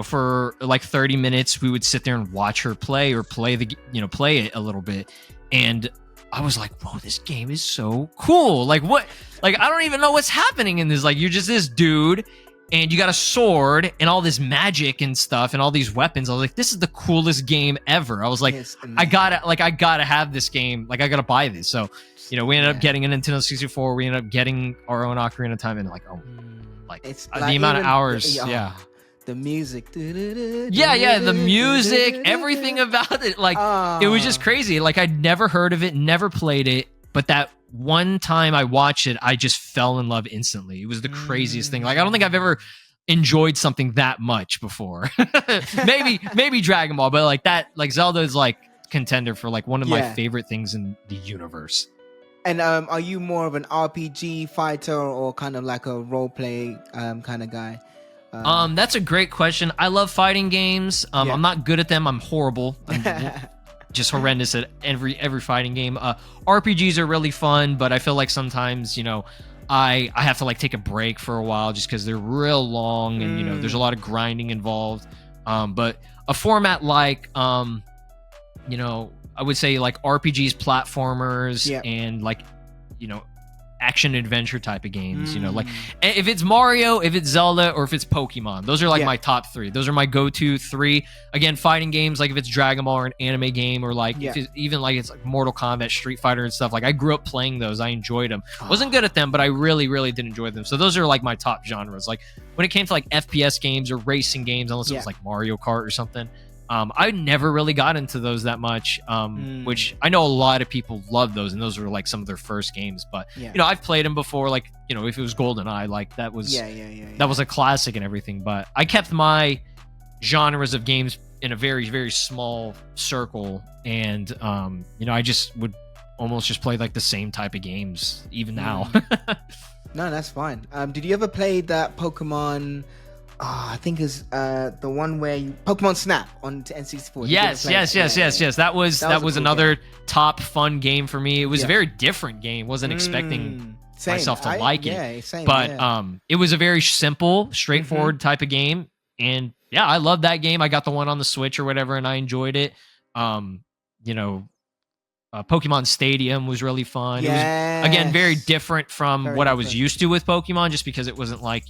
for like 30 minutes, we would sit there and watch her play or play it a little bit. And I was like, whoa, this game is so cool. Like what? Like, I don't even know what's happening in this. Like, you're just this dude and you got a sword and all this magic and stuff and all these weapons. I was like, this is the coolest game ever. I was like, I gotta have this game. Like, I gotta buy this. So, we ended up getting a Nintendo 64. We ended up getting our own Ocarina of Time, and it's the amount of hours. The music. The music, everything about it. Like, it was just crazy. Like, I'd never heard of it, never played it, but that one time I watched it, I just fell in love instantly. It was the craziest thing. Like, I don't think I've ever enjoyed something that much before. maybe Dragon Ball, but like that, like Zelda is like contender for like one of my favorite things in the universe. And are you more of an RPG fighter or kind of like a role play kind of guy? That's a great question. I love fighting games. I'm not good at them. I'm horrible. I'm just horrendous at every fighting game. RPGs are really fun, but I feel like sometimes, I have to like take a break for a while just because they're real long and there's a lot of grinding involved. But a format like I would say like RPGs, platformers, and like action adventure type of games. Like if it's Mario, if it's Zelda, or if it's Pokemon, those are like my top three. Those are my go-to three. Again, fighting games, like if it's Dragon Ball or an anime game, or like if it's, even like it's like Mortal Kombat, Street Fighter and stuff. Like I grew up playing those. I enjoyed them. Wasn't good at them, but I really, really did enjoy them. So those are like my top genres. Like when it came to like FPS games or racing games, unless it was like Mario Kart or something, I never really got into those that much, which I know a lot of people love those, and those were like some of their first games. But I've played them before. Like if it was GoldenEye, like that was that was a classic and everything. But I kept my genres of games in a very, very small circle, and I just would almost just play like the same type of games even now. No, that's fine. Did you ever play that Pokemon? I think it's the one where Pokemon Snap on N64. Yes. That was another top fun game for me. It was a very different game. Wasn't expecting myself to like it. But it was a very simple, straightforward type of game. And yeah, I love that game. I got the one on the Switch or whatever, and I enjoyed it. Pokemon Stadium was really fun. It was, again, very different from what I was used to with Pokemon, just because it wasn't like,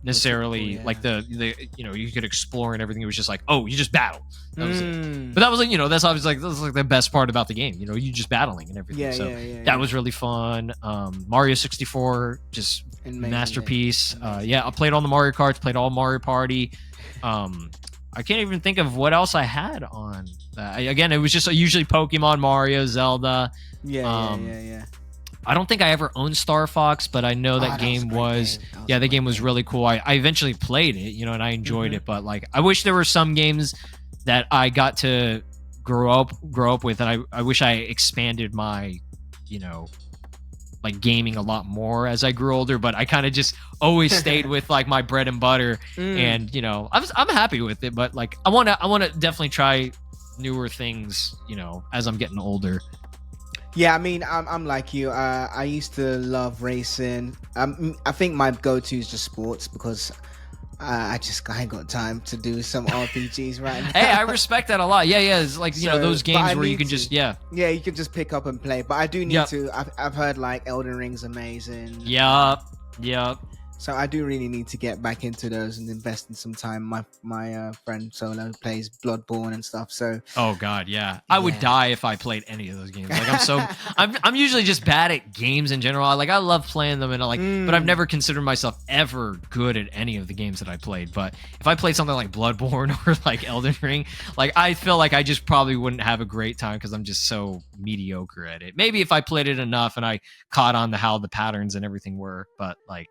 necessarily like the you could explore and everything. It was just like, oh, you just battle. That was it. But that was like, that's always like, that's like the best part about the game. You just battling and everything. That was really fun. Mario 64, just amazing, masterpiece. I played all the Mario Karts, played all Mario Party. I can't even think of what else I had on that. Again, it was just usually Pokemon, Mario, Zelda. I don't think I ever owned Star Fox, but I know that game was the game was really cool. I eventually played it, and I enjoyed it. But like, I wish there were some games that I got to grow up with, and I wish I expanded my, like gaming a lot more as I grew older. But I kind of just always stayed with like my bread and butter, and I'm happy with it. But like, I wanna definitely try newer things, as I'm getting older. Yeah, I mean, I'm like you. I used to love racing. I think my go-to is just sports, because I ain't got time to do some RPGs right now. Hey, I respect that a lot. Yeah, it's like, those games where you can just, you can just pick up and play. But I do need to. I've heard like Elden Ring's amazing. Yep. So I do really need to get back into those and invest in some time. My friend Solo plays Bloodborne and stuff. So oh god, yeah, I would die if I played any of those games. Like I'm usually just bad at games in general. I love playing them, and but I've never considered myself ever good at any of the games that I played. But if I played something like Bloodborne or like Elden Ring, like I feel like I just probably wouldn't have a great time, because I'm just so mediocre at it. Maybe if I played it enough and I caught on to how the patterns and everything were, but like.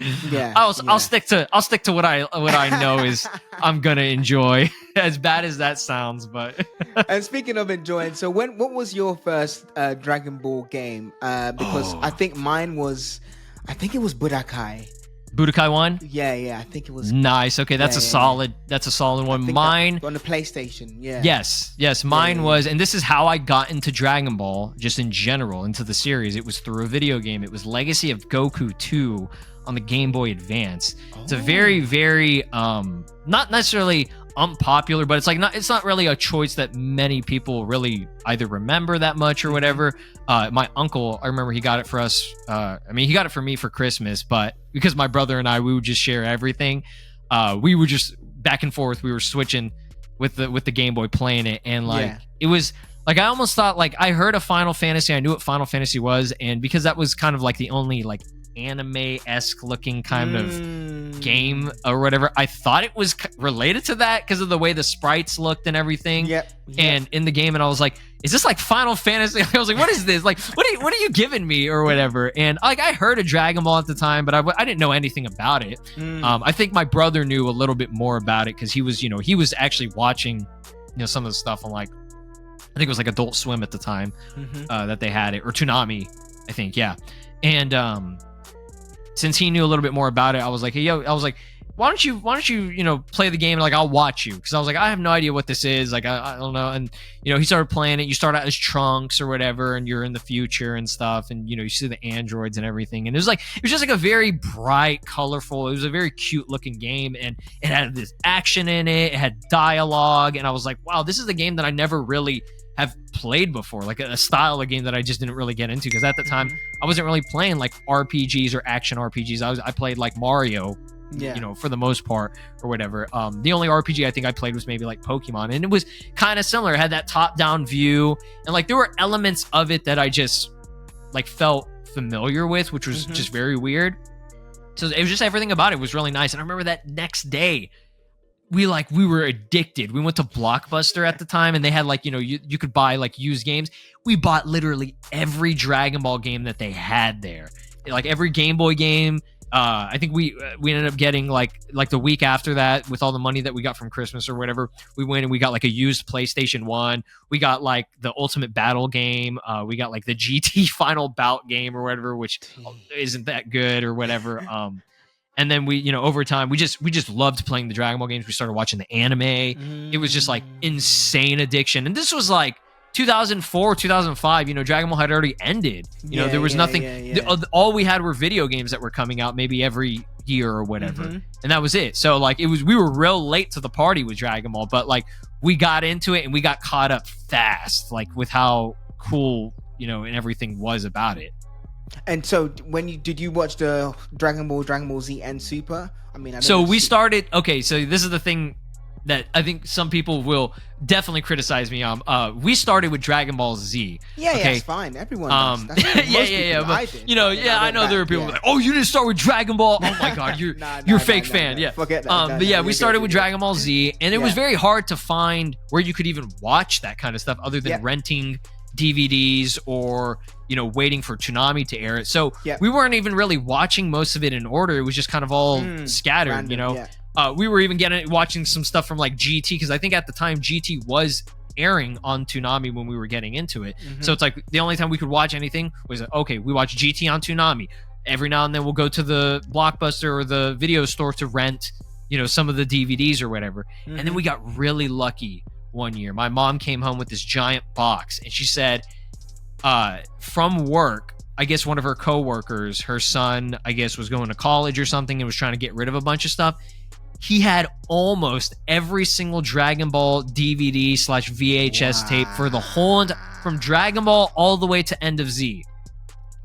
I'll stick to what I know is I'm gonna enjoy, as bad as that sounds. But and speaking of enjoying, so what was your first Dragon Ball game? Because I think mine was, it was Budokai 1. Yeah, I think it was nice. Okay, that's a solid one. Mine on the PlayStation. Yes, mine was, and this is how I got into Dragon Ball, just in general, into the series. It was through a video game. It was Legacy of Goku 2 on the Game Boy Advance. It's a very, very not necessarily unpopular, but it's not really a choice that many people really either remember that much or whatever. My uncle, I remember he got it for us. He got it for me for Christmas, but because my brother and I, we would just share everything. We would just back and forth. We were switching with the Game Boy, playing it, and it was like, I almost thought, like, I heard of Final Fantasy. I knew what Final Fantasy was, and because that was kind of like the only like anime-esque looking kind of game or whatever, I thought it was related to that because of the way the sprites looked and everything. Yep. And in the game, and I was like, is this like Final Fantasy? I was like, what is this? Like, what are you giving me or whatever? And like, I heard of Dragon Ball at the time, but I didn't know anything about it. I think my brother knew a little bit more about it, because he was actually watching some of the stuff on, like, I think it was like Adult Swim at the time that they had it, or Toonami, I think. Yeah. And since he knew a little bit more about it, I was like, hey, why don't you play the game, and like, I'll watch you, because I was like, I have no idea what this is, like, I don't know. And he started playing it. You start out as Trunks or whatever, and you're in the future and stuff, and you see the androids and everything, and it was just like a very bright, colorful, it was a very cute looking game, and it had this action in it, it had dialogue, and I was like, wow, this is the game that I never really have played before, like a style of game that I just didn't really get into, because at the time I wasn't really playing like RPGs or action RPGs. I played like Mario, for the most part, or whatever. The only RPG I think I played was maybe like Pokemon, and it was kind of similar. It had that top-down view, and like there were elements of it that I just like felt familiar with, which was just very weird. So it was just, everything about it was really nice. And I remember that next day, we were addicted. We went to Blockbuster at the time, and they had like, you could buy like used games. We bought literally every Dragon Ball game that they had there. Like every Game Boy game, I think we ended up getting like the week after that, with all the money that we got from Christmas or whatever, we went and we got like a used PlayStation 1. We got like the Ultimate Battle game. We got like the GT Final Bout game or whatever, which isn't that good or whatever. And then we, over time, we just loved playing the Dragon Ball games. We started watching the anime. It was just like insane addiction. And this was like 2004, 2005, Dragon Ball had already ended. There was nothing. All we had were video games that were coming out maybe every year or whatever. And that was it. So like we were real late to the party with Dragon Ball, but like we got into it and we got caught up fast, like with how cool, and everything was about it. And so did you watch the Dragon Ball Z and Super? I mean, so we started. Okay, so this is the thing that I think some people will definitely criticize me on. We started with Dragon Ball Z. Yeah, okay? Yeah, it's fine. Everyone does. Yeah. But, I know there are people like, oh, you didn't start with Dragon Ball. Oh my God, you're a fake fan. Yeah, forget that. But we started with Dragon Ball Z, and it was very hard to find where you could even watch that kind of stuff other than renting DVDs or waiting for Toonami to air it. So we weren't even really watching most of it in order. It was just kind of all scattered. Random, we were even watching some stuff from like GT, because I think at the time GT was airing on Toonami when we were getting into it. So it's like the only time we could watch anything was, okay, we watch GT on Toonami. Every now and then we'll go to the Blockbuster or the video store to rent some of the DVDs or whatever. And then we got really lucky one year. My mom came home with this giant box, and she said from work, I guess one of her coworkers, her son, I guess, was going to college or something and was trying to get rid of a bunch of stuff. He had almost every single Dragon Ball DVD/VHS tape for the whole, from Dragon Ball all the way to End of Z.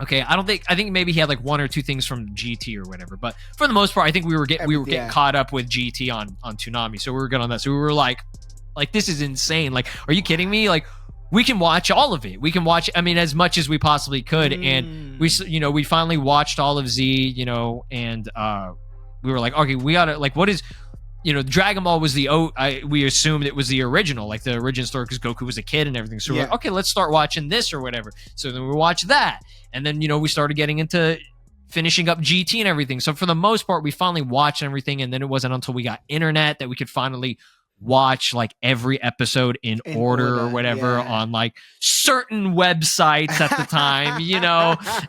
Okay, I think maybe he had like one or two things from GT or whatever, but for the most part, I think we were getting caught up with GT on Toonami, so we were good on that. So we were like this is insane. Like, are you kidding me? Like, we can watch all of it. We can watch, I mean, as much as we possibly could, and we finally watched all of Z, and we were like, okay, we gotta, like, what is, Dragon Ball was we assumed it was the original, like the origin story, because Goku was a kid and everything. So we're like, okay, let's start watching this or whatever. So then we watched that, and then we started getting into finishing up GT and everything. So for the most part, we finally watched everything, and then it wasn't until we got internet that we could finally watch like every episode in order or whatever on like certain websites at the time.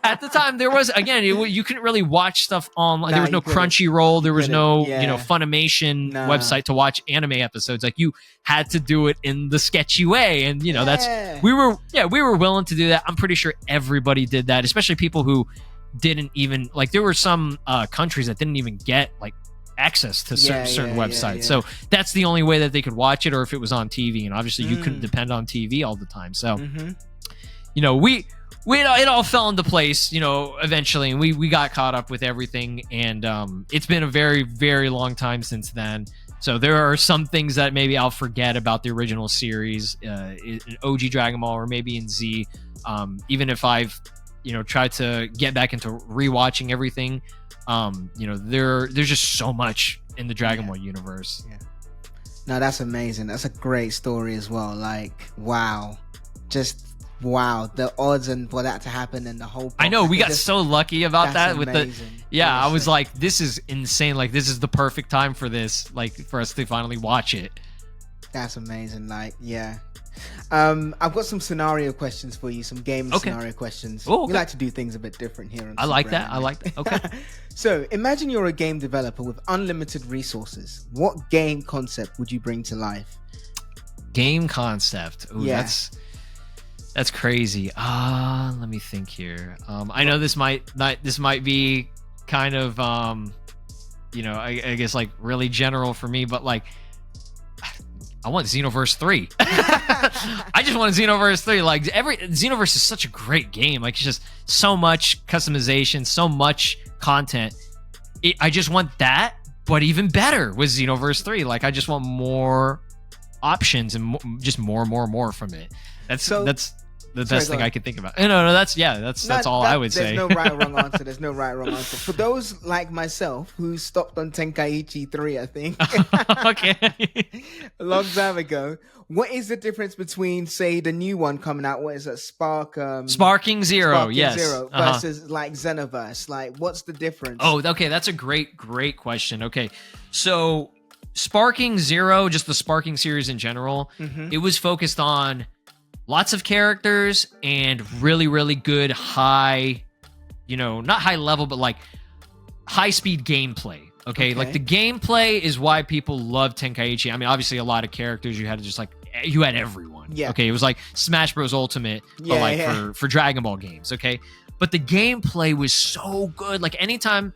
At the time there was, again, you couldn't really watch stuff online. There was no Crunchyroll, there was no Funimation website to watch anime episodes. Like, you had to do it in the sketchy way, and that's we were willing to do that. I'm pretty sure everybody did that, especially people who didn't even, like, there were some countries that didn't even get like access to certain websites. So that's the only way that they could watch it, or if it was on TV, and obviously you couldn't depend on TV all the time. So it all fell into place eventually, and we got caught up with everything, and it's been a very, very long time since then. So there are some things that maybe I'll forget about the original series in OG Dragon Ball, or maybe in Z, even if I've tried to get back into rewatching everything. There's just so much in the Dragon Ball universe. No, that's amazing. That's a great story as well. Like, wow, just wow, the odds and for that to happen, and the whole I know we got so lucky about that with amazing. I was like, this is insane. Like, this is the perfect time for this, like, for us to finally watch it. That's amazing. Like, I've got some scenario questions for you, some game scenario questions. Okay. We like to do things a bit different here on I like that. Okay. So imagine you're a game developer with unlimited resources. What game concept would you bring to life? Game concept. Ooh, that's crazy. Let me think here. I know this might be kind of I guess like really general for me, but like, I want Xenoverse 3. I just want Xenoverse 3. Like, Xenoverse is such a great game. Like, it's just so much customization, so much content. I just want that, but even better with Xenoverse 3. Like, I just want more options and just more from it. the best thing I could think about. No, that's all I would say. There's no right or wrong answer. There's no right or wrong answer. For those like myself who stopped on Tenkaichi 3, I think, okay, a long time ago, what is the difference between, say, the new one coming out? What is it? Sparking Zero, yes, Zero versus like Xenoverse. Like, what's the difference? Oh, okay, that's a great question. Okay, so Sparking Zero, just the Sparking series in general, it was focused on lots of characters and really, really good high, not high level, but like high speed gameplay. Okay, like the gameplay is why people love Tenkaichi. I mean, obviously a lot of characters, you had to just like, you had everyone. Yeah. Okay, it was like Smash Bros. Ultimate, but for Dragon Ball games. Okay, but the gameplay was so good. Like anytime,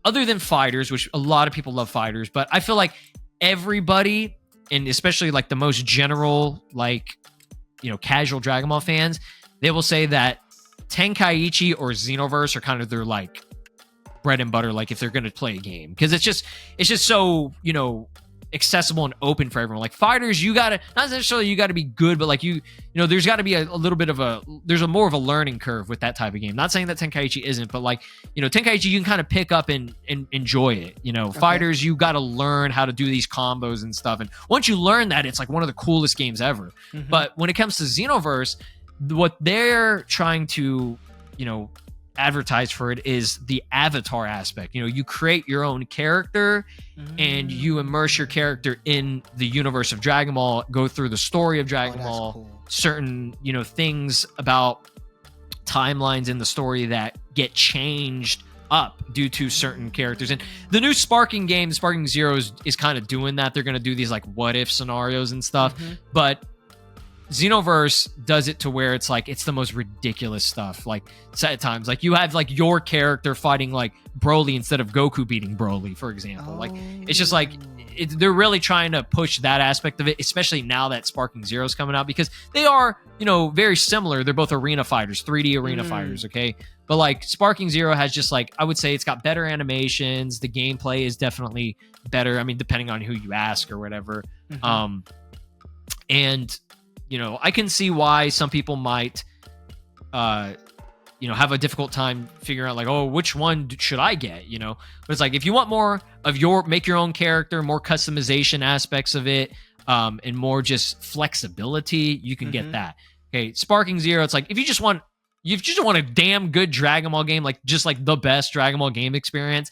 other than fighters, which a lot of people love fighters, but I feel like everybody, and especially like the most general, casual Dragon Ball fans, they will say that Tenkaichi or Xenoverse are kind of their like bread and butter, like if they're going to play a game, because it's just so accessible and open for everyone. Like fighters, you gotta, not necessarily you gotta be good, but like there's got to be a little bit of there's a more of a learning curve with that type of game. Not saying that Tenkaichi isn't, but like Tenkaichi, you can kind of pick up and enjoy it. Fighters, you got to learn how to do these combos and stuff, and once you learn that, it's like one of the coolest games ever. But when it comes to Xenoverse, what they're trying to advertise for it is the avatar aspect. You create your own character and you immerse your character in the universe of Dragon Ball, go through the story of Dragon Ball, cool. Certain things about timelines in the story that get changed up due to certain characters. And the new Sparking game, Sparking Zero, is kind of doing that. They're going to do these like what if scenarios and stuff, but Xenoverse does it to where it's like it's the most ridiculous stuff. Like at times, like you have like your character fighting like Broly instead of Goku beating Broly, for example. Like it's just like they're really trying to push that aspect of it, especially now that Sparking Zero is coming out, because they are very similar. They're both arena fighters, 3D arena fighters. Okay, but like Sparking Zero has just like, I would say it's got better animations. The gameplay is definitely better. I mean, depending on who you ask or whatever. And I can see why some people might, have a difficult time figuring out like, oh, which one should I get? But it's like, if you want more of make your own character, more customization aspects of it, and more just flexibility, you can get that. Okay, Sparking Zero, it's like if you just want a damn good Dragon Ball game, like just like the best Dragon Ball game experience,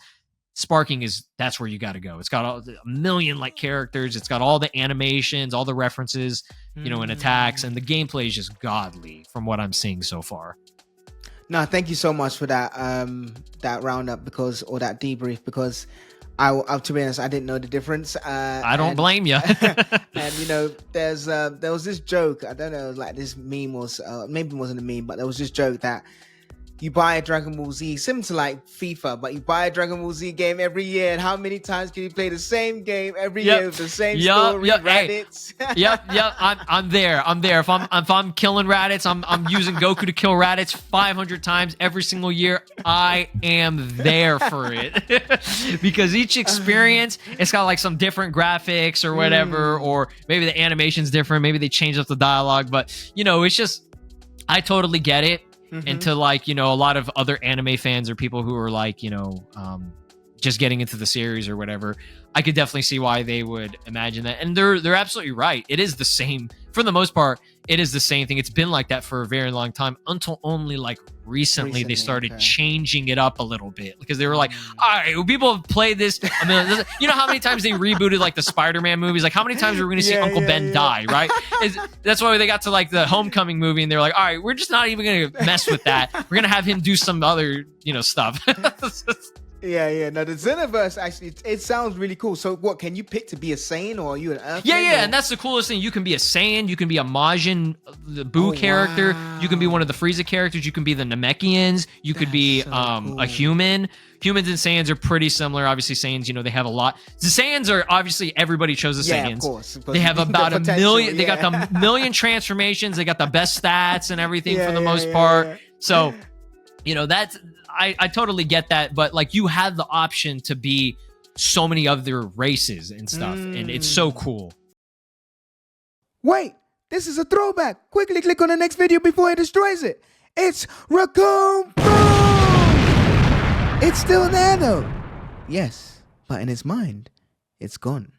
Sparking that's where you got to go. It's got a million like characters. It's got all the animations, all the references, and attacks, and the gameplay is just godly from what I'm seeing so far. No, thank you so much for that that roundup or that debrief, because I to be honest, I didn't know the difference. I don't blame you. And there was this joke. I don't know, like this meme was maybe it wasn't a meme, but there was this joke that you buy a Dragon Ball Z, similar to like FIFA, but you buy a Dragon Ball Z game every year, and how many times can you play the same game every year with the same story? Raditz. I'm there. If I'm killing Raditz, I'm using Goku to kill Raditz 500 times every single year. I am there for it because each experience, it's got like some different graphics or whatever, or maybe the animation's different, maybe they changed up the dialogue, but it's just, I totally get it. And to like, a lot of other anime fans or people who are like, just getting into the series or whatever, I could definitely see why they would imagine that. And they're absolutely right. It is the same, for the most part, it is the same thing. It's been like that for a very long time, until only like recently they started changing it up a little bit, because they were like, all right, people have played this. I mean, how many times they rebooted like the Spider-Man movies? Like how many times are we going to see Uncle Ben die, right? That's why they got to like the Homecoming movie and they're like, all right, we're just not even going to mess with that. We're going to have him do some other, stuff. Yeah. No, the Xenoverse, actually, it sounds really cool. So what, can you pick to be a Saiyan, or are you an Earthling? Yeah, and that's the coolest thing. You can be a Saiyan, you can be a Majin, the Buu character, you can be one of the Frieza characters, you can be the Namekians, you could be cool. A human. Humans and Saiyans are pretty similar. Obviously, Saiyans, they have a lot. The Saiyans are, obviously, everybody chose the Saiyans. Of course. They have about a million, they got the million transformations, they got the best stats and everything for the most part. So, that's... I totally get that, but like you have the option to be so many other races and stuff, and it's so cool. Wait, This is a throwback. Quickly click on the next video before it destroys it. It's Raccoon Boom! It's still there though. Yes, but in his mind, it's gone.